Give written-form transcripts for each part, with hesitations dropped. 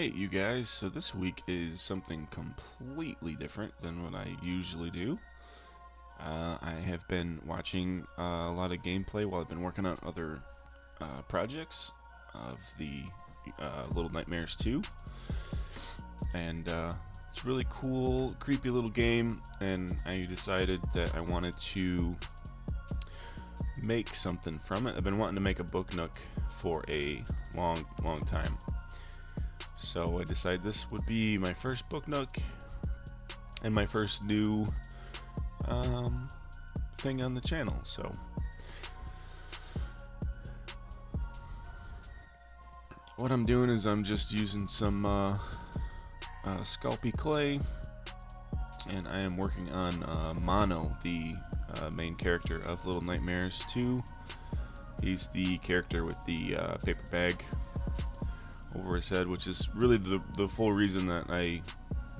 Alright, you guys, so this week is something completely different than what I usually do. I have been watching a lot of gameplay while I've been working on other projects of the Little Nightmares 2. And it's a really cool, creepy little game, and I decided that I wanted to make something from it. I've been wanting to make a Book Nook for a long time. So I decided this would be my first Book Nook and my first new thing on the channel. So what I'm doing is I'm just using some Sculpty clay, and I am working on Mano, the main character of Little Nightmares 2. He's the character with the paper bag over his head, which is really the full reason that I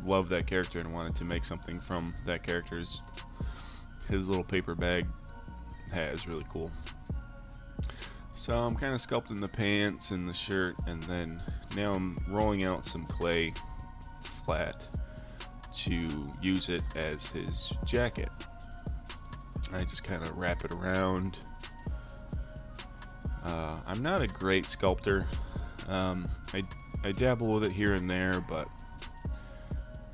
love that character and wanted to make something from that character. Is his little paper bag hat is really cool. So I'm kind of sculpting the pants and the shirt, and then now I'm rolling out some clay flat to use it as his jacket. I just kind of wrap it around. I'm not a great sculptor. I dabble with it here and there, but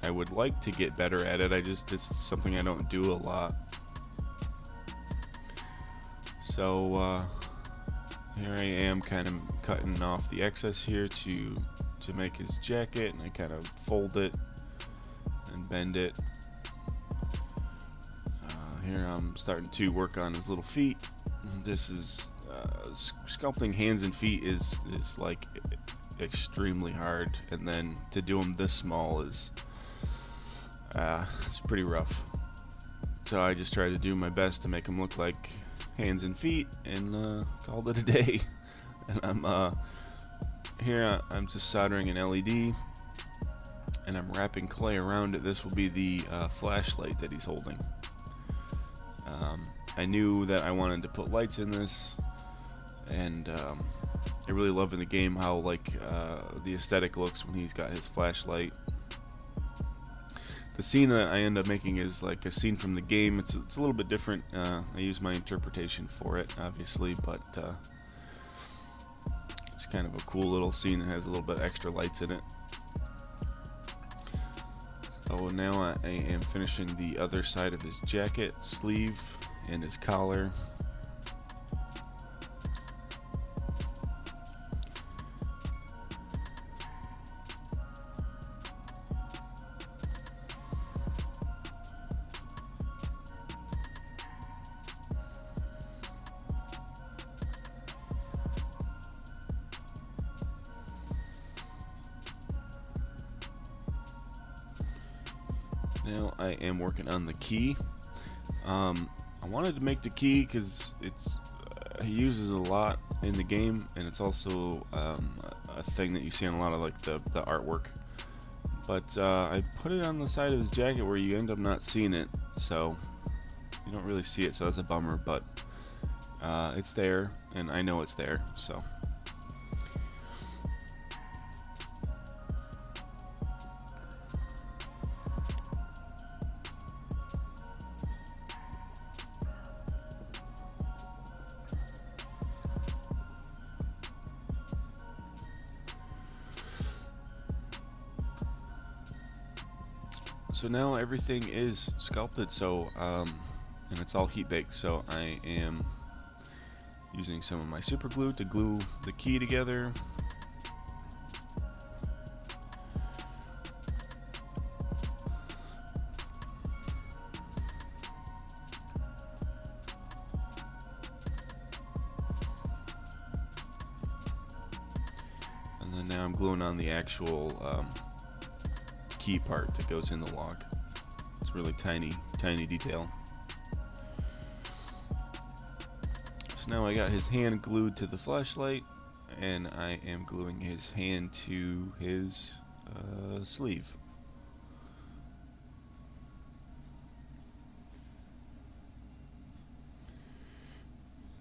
I would like to get better at it. It's something I don't do a lot. So here I am, kind of cutting off the excess here to make his jacket, and I kind of fold it and bend it. Here I'm starting to work on his little feet. This is sculpting hands and feet is like extremely hard, and then to do them this small is it's pretty rough. So I just try to do my best to make them look like hands and feet, and called it a day. And I'm just soldering an LED, and I'm wrapping clay around it. This will be the flashlight that he's holding. I knew that I wanted to put lights in this, and I really love in the game how the aesthetic looks when he's got his flashlight. The scene that I end up making is like a scene from the game. It's a little bit different. I use my interpretation for it, obviously, but it's kind of a cool little scene that has a little bit extra lights in it. So now I am finishing the other side of his jacket, sleeve, and his collar. Now I am working on the key. I wanted to make the key because he uses it a lot in the game, and it's also a thing that you see on a lot of like the artwork. But I put it on the side of his jacket where you end up not seeing it, so you don't really see it. So that's a bummer, but it's there, and I know it's there. So. So now everything is sculpted, so and it's all heat baked, so I am using some of my super glue to glue the key together. And then now I'm gluing on the actual key part that goes in the lock. It's really tiny detail. So now I got his hand glued to the flashlight, and I am gluing his hand to his sleeve.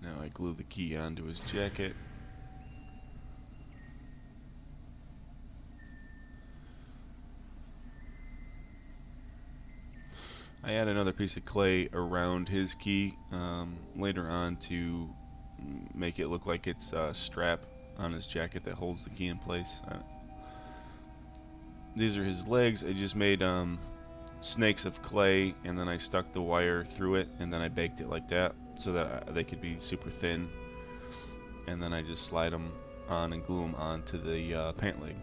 Now I glue the key onto his jacket. I add another piece of clay around his key later on to make it look like it's a strap on his jacket that holds the key in place. These are his legs. I just made snakes of clay, and then I stuck the wire through it, and then I baked it like that so that they could be super thin. And then I just slide them on and glue them onto the pant leg.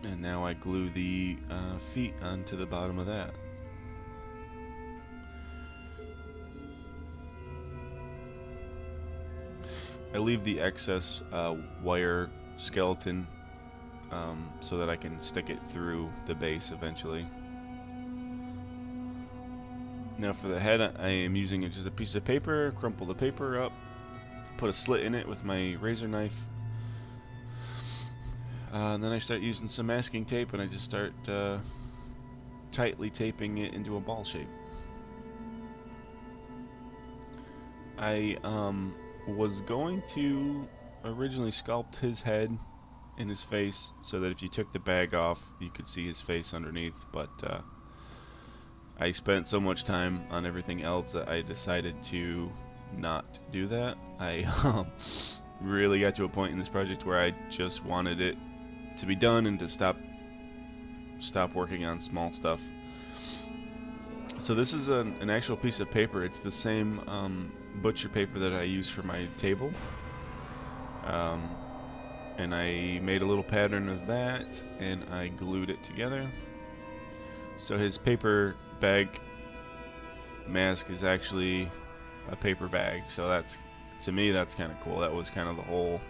And now I glue the feet onto the bottom of that. I leave the excess wire skeleton so that I can stick it through the base eventually. Now for the head, I am using just a piece of paper, crumple the paper up, put a slit in it with my razor knife. And then I start using some masking tape, and I just start tightly taping it into a ball shape. I was going to originally sculpt his head and his face so that if you took the bag off, you could see his face underneath, but I spent so much time on everything else that I decided to not do that. I really got to a point in this project where I just wanted it to be done and to stop working on small stuff. So this is an actual piece of paper. It's the same butcher paper that I use for my table. And I made a little pattern of that, and I glued it together. So his paper bag mask is actually a paper bag. So that's, to me, that's kind of cool. That was kind of the whole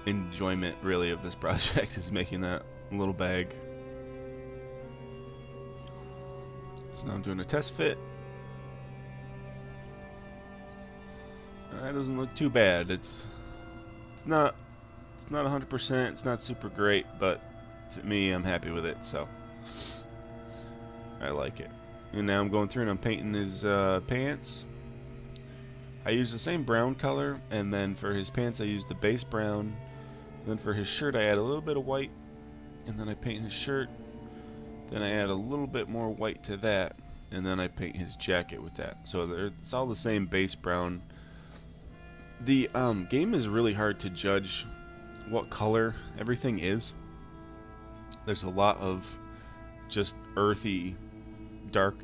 enjoyment really of this project, is making that little bag. So now I'm doing a test fit. That doesn't look too bad. It's not 100%. It's not super great, but to me, I'm happy with it. So I like it. And now I'm going through and I'm painting his pants. I use the same brown color, and then for his pants I use the base brown. Then for his shirt I add a little bit of white, and then I paint his shirt. Then I add a little bit more white to that, and then I paint his jacket with that. So it's all the same base brown. The game is really hard to judge what color everything is. There's a lot of just earthy, dark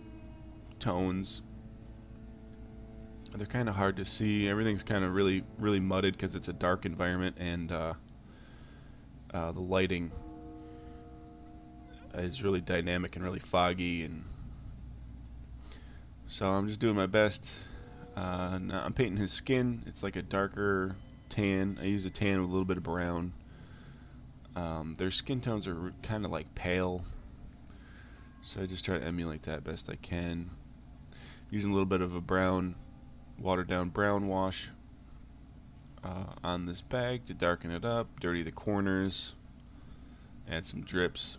tones. They're kind of hard to see. Everything's kind of really mudded because it's a dark environment, and the lighting is really dynamic and really foggy, and so I'm just doing my best. Now I'm painting his skin. It's like a darker tan. I use a tan with a little bit of brown. Their skin tones are kind of like pale, so I just try to emulate that best I can. Using a little bit of a brown, watered down brown wash on this bag to darken it up, dirty the corners, add some drips,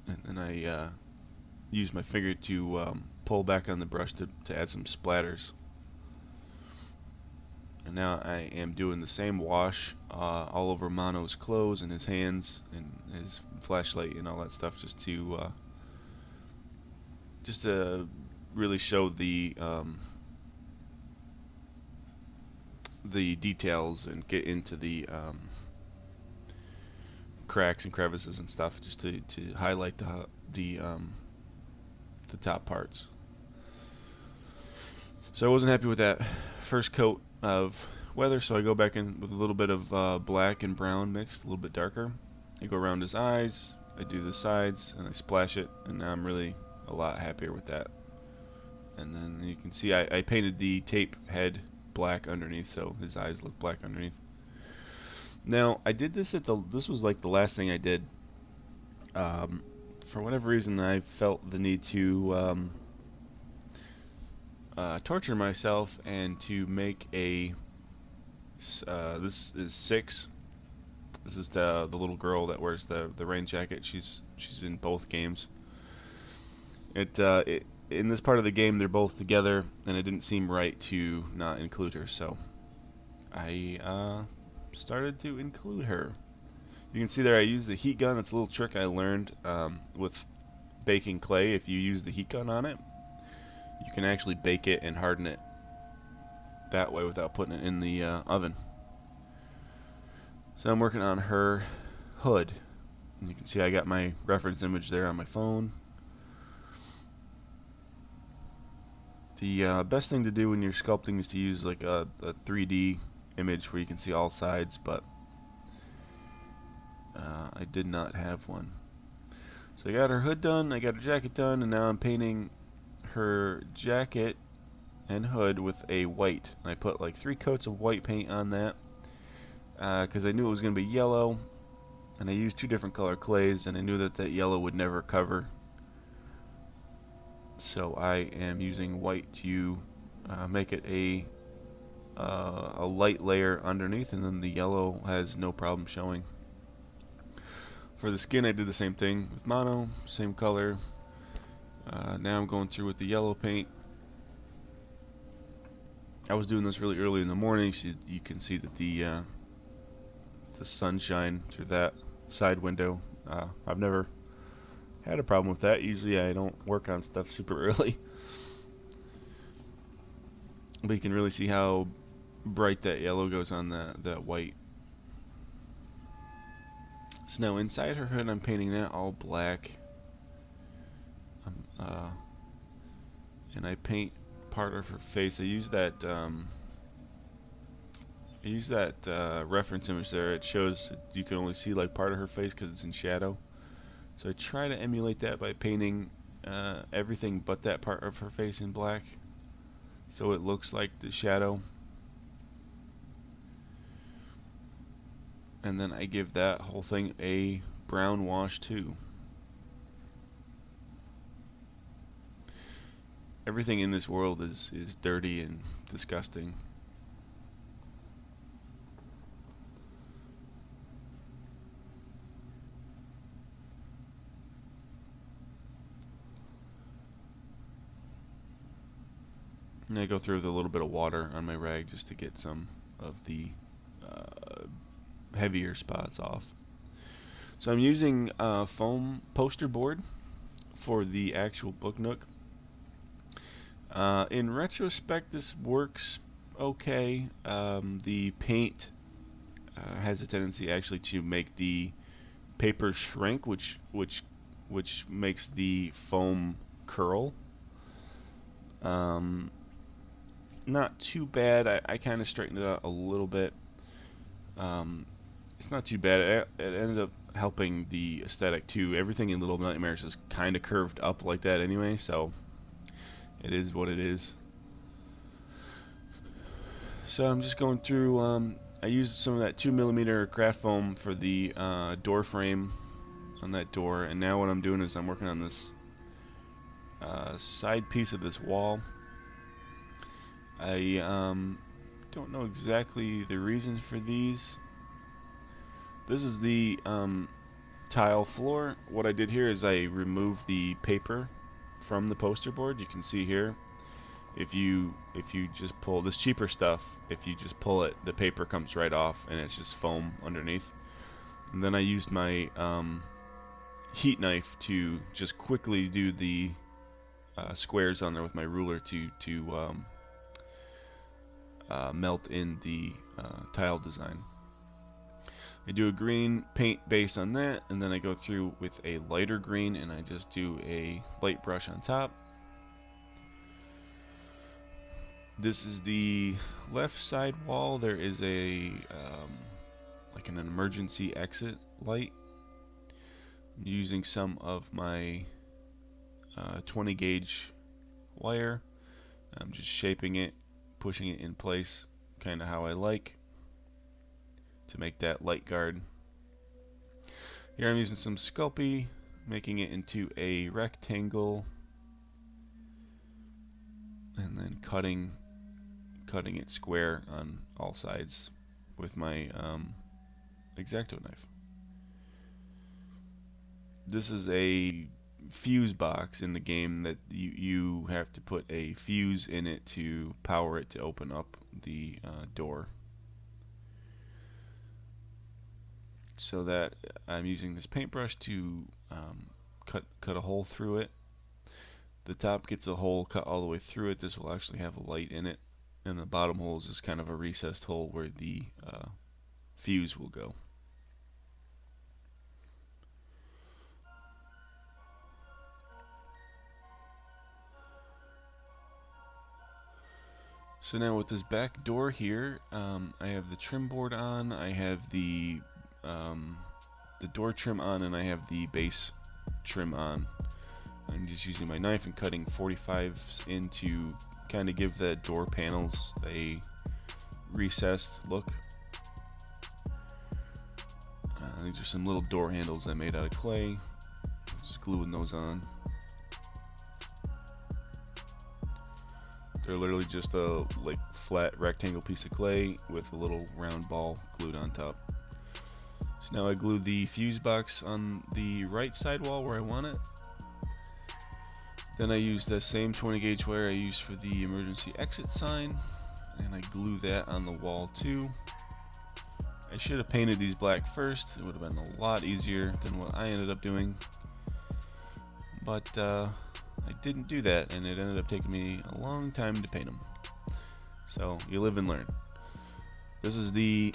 and then I use my finger to pull back on the brush to add some splatters. And now I am doing the same wash all over Mano's clothes and his hands and his flashlight and all that stuff, just to really show the details and get into the cracks and crevices and stuff, just to highlight the top parts. So I wasn't happy with that first coat of weather, so I go back in with a little bit of black and brown mixed, a little bit darker. I go around his eyes, I do the sides, and I splash it, and now I'm really a lot happier with that. And then you can see I painted the tape head black underneath, so his eyes look black underneath. Now I did this this was like the last thing I did. For whatever reason, I felt the need to torture myself and to make a. This is 6. This is the little girl that wears the rain jacket. She's in both games. It in this part of the game they're both together, and it didn't seem right to not include her. So I started to include her. You can see there I use the heat gun. It's a little trick I learned with baking clay. If you use the heat gun on it, you can actually bake it and harden it that way without putting it in the oven. So I'm working on her hood. And you can see I got my reference image there on my phone. The best thing to do when you're sculpting is to use like a 3D image where you can see all sides, but I did not have one. So I got her hood done, I got her jacket done, and now I'm painting her jacket and hood with a white. And I put like 3 coats of white paint on that because I knew it was going to be yellow, and I used 2 different color clays, and I knew that that yellow would never cover. So I am using white to make it a light layer underneath, and then the yellow has no problem showing. For the skin, I did the same thing with Mano, same color. Now I'm going through with the yellow paint. I was doing this really early in the morning, so you can see that the sunshine through that side window. I've never had a problem with that. Usually I don't work on stuff super early. But you can really see how bright that yellow goes on that white. So now inside her hood, I'm painting that all black. And I paint part of her face. I use that reference image there. It shows you can only see like part of her face because it's in shadow. So I try to emulate that by painting everything but that part of her face in black, so it looks like the shadow. And then I give that whole thing a brown wash too. Everything in this world is dirty and disgusting. And I go through with a little bit of water on my rag just to get some of the heavier spots off. So I'm using foam poster board for the actual Book Nook. In retrospect, this works okay. The paint has a tendency actually to make the paper shrink, which makes the foam curl. Not too bad. I kind of straightened it out a little bit. It's not too bad. It ended up helping the aesthetic too. Everything in Little Nightmares is kind of curved up like that anyway, so it is what it is. So I'm just going through. I used some of that 2mm craft foam for the door frame on that door, and now what I'm doing is I'm working on this side piece of this wall. I don't know exactly the reason for these. This is the tile floor. What I did here is I removed the paper from the poster board. You can see here, if you just pull this cheaper stuff, if you just pull it, the paper comes right off and it's just foam underneath. And then I used my heat knife to just quickly do the squares on there with my ruler to melt in the tile design. I do a green paint base on that, and then I go through with a lighter green and I just do a light brush on top. This is the left side wall. There is a like an emergency exit light. I'm using some of my 20 gauge wire. I'm just shaping it, pushing it in place, kind of how I like, to make that light guard. Here I'm using some Sculpting, making it into a rectangle, and then cutting it square on all sides with my X-Acto knife. This is a fuse box in the game that you have to put a fuse in it to power it to open up the door. so that I'm using this paintbrush to cut a hole through it. The top gets a hole cut all the way through it. This will actually have a light in it, and the bottom hole is just kind of a recessed hole where the fuse will go. So now with this back door here, I have the trim board on, I have the door trim on, and I have the base trim on. I'm just using my knife and cutting 45s in to kind of give the door panels a recessed look. These are some little door handles I made out of clay. Just gluing those on. They're literally just a flat rectangle piece of clay with a little round ball glued on top. So now I glued the fuse box on the right side wall where I want it. Then I used the same 20 gauge wire I used for the emergency exit sign, and I glue that on the wall too. I should have painted these black first. It would have been a lot easier than what I ended up doing, but I didn't do that, and it ended up taking me a long time to paint them. So you live and learn. This is the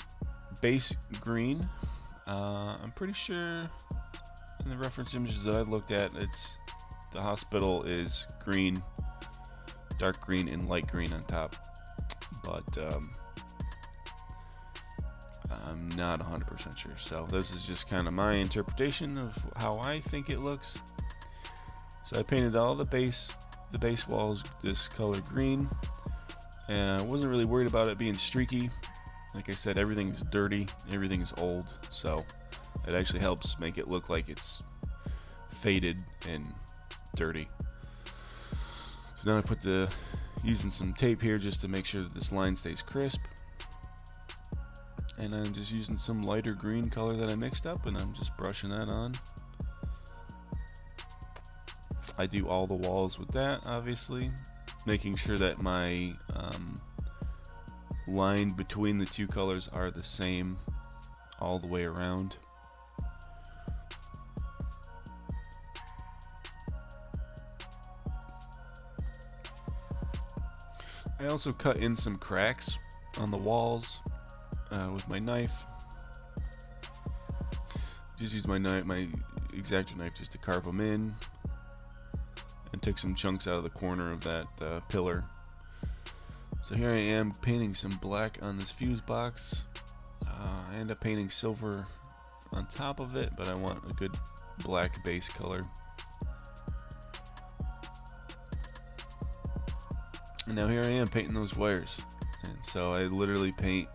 base green. I'm pretty sure in the reference images that I looked at, the hospital is green, dark green, and light green on top, but I'm not 100% sure. So this is just kind of my interpretation of how I think it looks. So I painted all the base walls this color green, and I wasn't really worried about it being streaky. Like I said, everything's dirty, everything's old, so it actually helps make it look like it's faded and dirty. So now I using some tape here just to make sure that this line stays crisp. And I'm just using some lighter green color that I mixed up, and I'm just brushing that on. I do all the walls with that, obviously, making sure that my line between the two colors are the same all the way around. I also cut in some cracks on the walls with my knife. Just use my X-Acto knife just to carve them in, and took some chunks out of the corner of that pillar. So here I am painting some black on this fuse box. I end up painting silver on top of it, but I want a good black base color. And now here I am painting those wires, and so I literally paint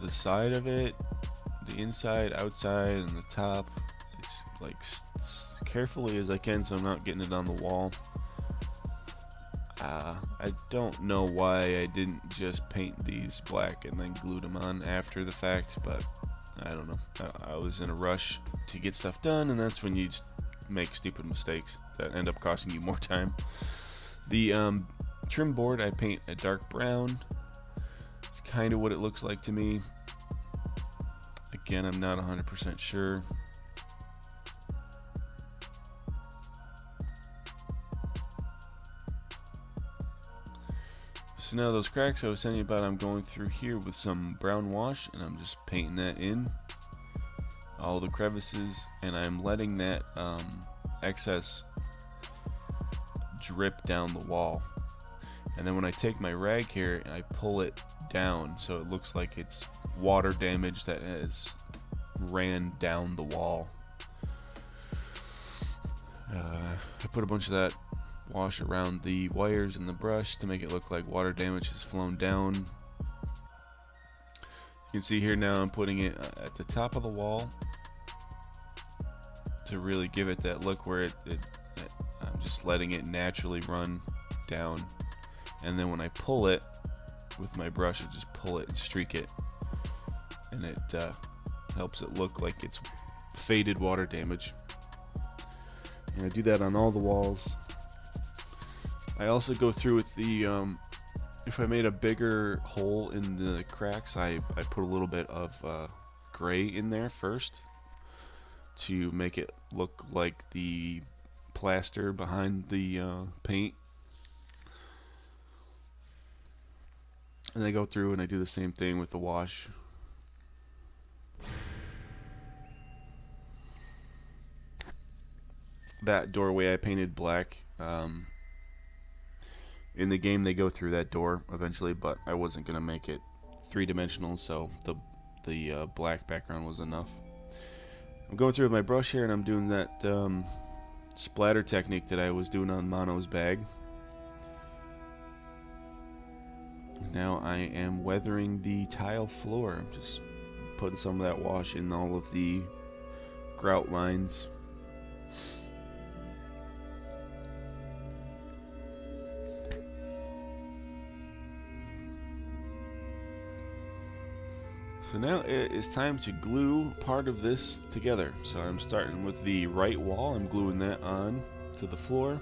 the side of it, the inside, outside, and the top. It's like carefully as I can, so I'm not getting it on the wall. I don't know why I didn't just paint these black and then glued them on after the fact, but I don't know. I was in a rush to get stuff done, and that's when you make stupid mistakes that end up costing you more time. The trim board I paint a dark brown. It's kind of what it looks like to me. Again, I'm not 100% sure. So now those cracks I was telling you about, I'm going through here with some brown wash, and I'm just painting that in all the crevices, and I'm letting that excess drip down the wall. And then when I take my rag here and I pull it down so it looks like it's water damage that has ran down the wall. I put a bunch of that wash around the wires and the brush to make it look like water damage has flown down. You can see here now I'm putting it at the top of the wall to really give it that look where I'm just letting it naturally run down. And then when I pull it with my brush, I just pull it and streak it, and it helps it look like it's faded water damage. And I do that on all the walls. I also go through with the if I made a bigger hole in the cracks, I put a little bit of gray in there first to make it look like the plaster behind the paint. And I go through and I do the same thing with the wash. That doorway I painted black. In the game they go through that door eventually, but I wasn't going to make it three-dimensional, so the black background was enough. I'm going through with my brush here and I'm doing that splatter technique that I was doing on Mano's bag. Now I am weathering the tile floor. I'm just putting some of that wash in all of the grout lines. So now it is time to glue part of this together. So I'm starting with the right wall. I'm gluing that on to the floor.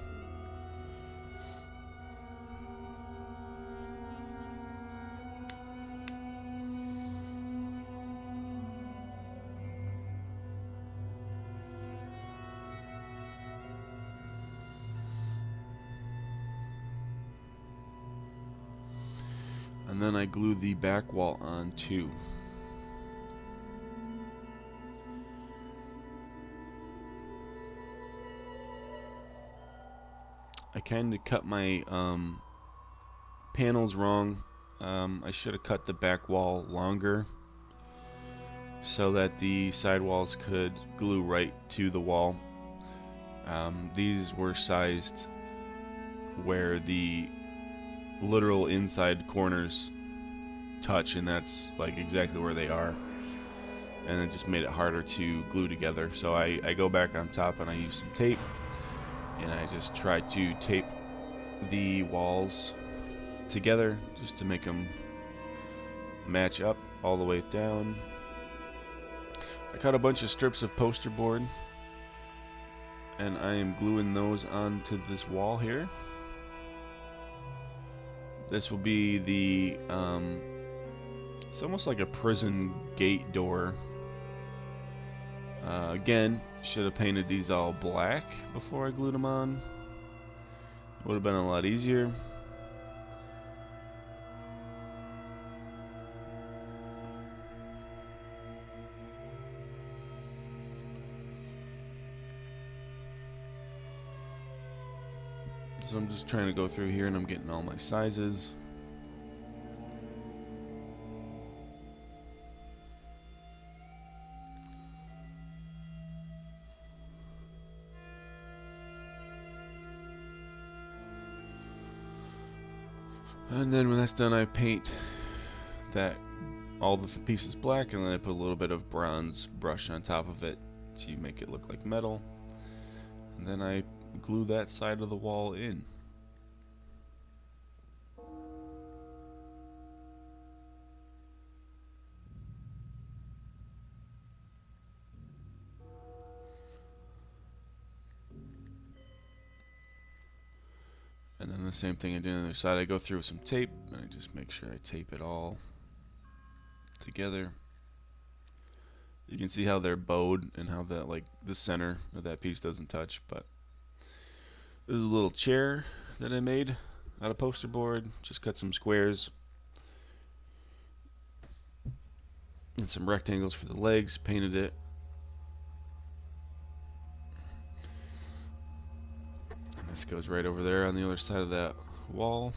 And then I glue the back wall on too. I kind of cut my panels wrong. I should have cut the back wall longer so that the side walls could glue right to the wall. These were sized where the literal inside corners touch, and that's like exactly where they are, and it just made it harder to glue together. So I go back on top and I use some tape, and I just try to tape the walls together just to make them match up all the way down. I cut a bunch of strips of poster board and I am gluing those onto this wall here. This will be the it's almost like a prison gate door. Again, should have painted these all black before I glued them on. Would have been a lot easier. So I'm just trying to go through here and I'm getting all my sizes. And then when that's done, I paint that all the pieces black, and then I put a little bit of bronze brush on top of it to make it look like metal. And then I glue that side of the wall in. And then the same thing I do on the other side. I go through with some tape and I just make sure I tape it all together. You can see how they're bowed and how that, like, the center of that piece doesn't touch. But this is a little chair that I made out of poster board. Just cut some squares and some rectangles for the legs. Painted it. This goes right over there on the other side of that wall.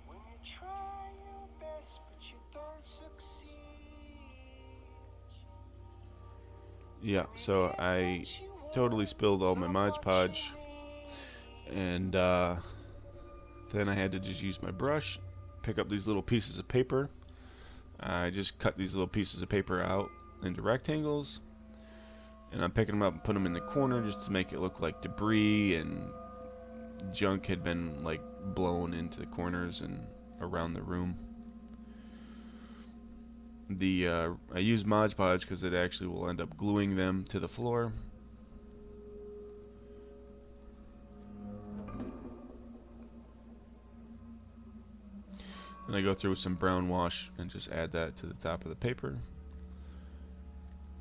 When you try your best but you don't succeed. Yeah, so I totally spilled all my Mod Podge, and then I had to just use my brush, pick up these little pieces of paper. I just cut these little pieces of paper out into rectangles, and I'm picking them up and putting them in the corner just to make it look like debris and junk had been like blown into the corners and around the room. I use Mod Podge because it actually will end up gluing them to the floor. And I go through with some brown wash and just add that to the top of the paper,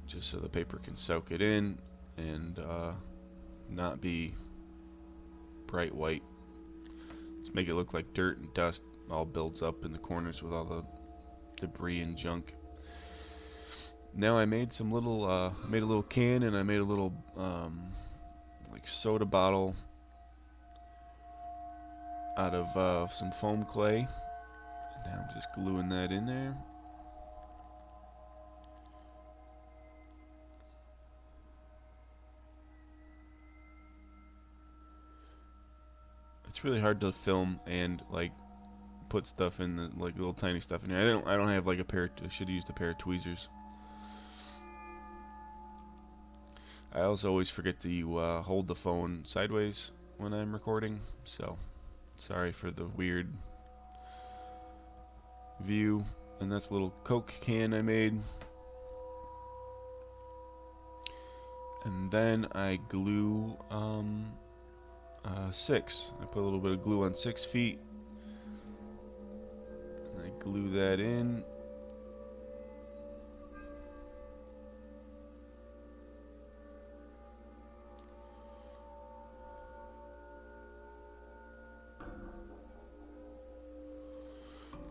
just so the paper can soak it in and not be bright white. Just make it look like dirt and dust all builds up in the corners with all the debris and junk. Now I made some little, made a little can, and I made a little like soda bottle out of some foam clay. And now I'm just gluing that in there. It's really hard to film and like put stuff in the like little tiny stuff in here. I don't have like a pair. I should have used a pair of tweezers. I also always forget to hold the phone sideways when I'm recording, so sorry for the weird view. And that's a little Coke can I made. And then I glue 6. I put a little bit of glue on 6 feet. And I glue that in.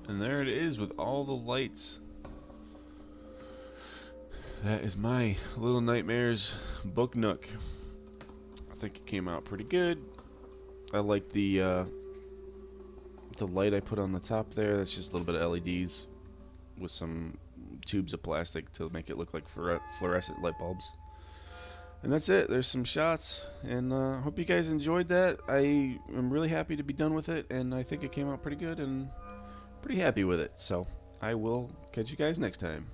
And there it is with all the lights. That is my Little Nightmares Book Nook. I think it came out pretty good. I like the light I put on the top there. That's just a little bit of LEDs with some tubes of plastic to make it look like fluorescent light bulbs. And that's it. There's some shots, and hope you guys enjoyed that. I am really happy to be done with it, and I think it came out pretty good, and pretty happy with it. So I will catch you guys next time.